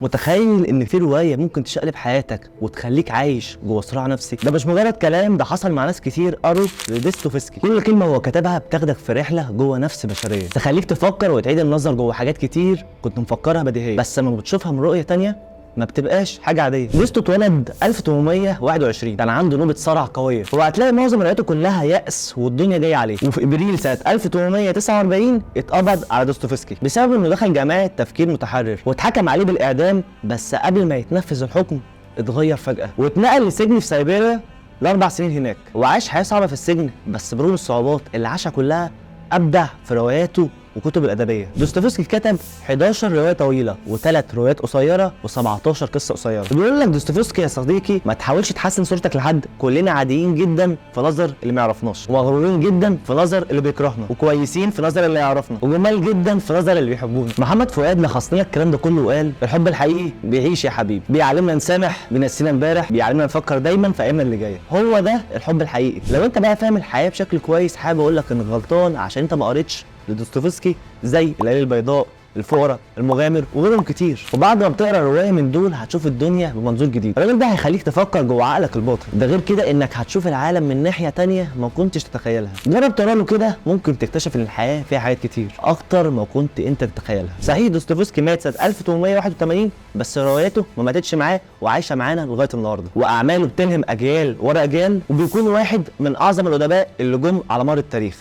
متخيل ان في روايه ممكن تشقلب حياتك وتخليك عايش جوه صراع نفسي؟ ده مش مجرد كلام، ده حصل مع ناس كتير قروا لديستوفسكي. كل كلمه هو كتبها بتاخدك في رحله جوه نفس بشريه، تخليك تفكر وتعيد النظر جوه حاجات كتير كنت مفكرها بديهيه، بس لما بتشوفها من رؤيه تانية ما بتبقاش حاجه عاديه. ديستو اتولد 1821، كان عنده نوبه صرع قويه، وهتلاقي معظم رواياته كلها يأس والدنيا جايه عليه. وفي ابريل سنه 1849 اتقبض على دوستويفسكي بسبب انه دخل جماعه تفكير متحرر، واتحكم عليه بالاعدام. بس قبل ما يتنفذ الحكم اتغير فجاه واتنقل لسجن في سيبيريا ل4 سنين هناك، وعاش حياه صعبه في السجن. بس برغم الصعوبات اللي عاشها كلها ابدع في رواياته وكتب الادبيه. دوستويفسكي كتب 11 روايه طويله و3 روايات قصيره و17 قصه قصيره. بيقول لك دوستويفسكي يا صديقي ما تحاولش تحسن صورتك لحد، كلنا عاديين جدا في نظر اللي ما يعرفناش، ومغرورين جدا في نظر اللي بيكرهنا، وكويسين في نظر اللي يعرفنا، وجمال جدا في نظر اللي بيحبونا. محمد فؤاد لخص لنا الكلام ده كله وقال: الحب الحقيقي بيعيش يا حبيبي، بيعلمنا نسامح، بينسينا امبارح، بيعلمنا نفكر دايما في ايامنا اللي جايه. هو ده الحب الحقيقي. لو انت بقى فاهم الحياه بشكل كويس، حابب اقول لك انك غلطان عشان انت ما قريتش لدوستويفسكي زي الليالي البيضاء، الفقراء، المغامر وغيرهم كتير. وبعد ما بتقرا روايه من دول هتشوف الدنيا بمنظور جديد. الراجل ده هيخليك تفكر جوه عقلك الباطن. ده غير كده انك هتشوف العالم من ناحيه تانية ما كنتش تتخيلها. جرب تقرا له كده، ممكن تكتشف ان الحياه فيها حاجات كتير اكتر ما كنت انت تتخيلها. صحيح دوستويفسكي مات سنه 1881، بس رواياته ما ماتتش معاه وعايشه معانا لغايه النهارده، واعماله بتلهم اجيال ورا اجيال، وبيكون واحد من اعظم الادباء اللي جم على مر التاريخ.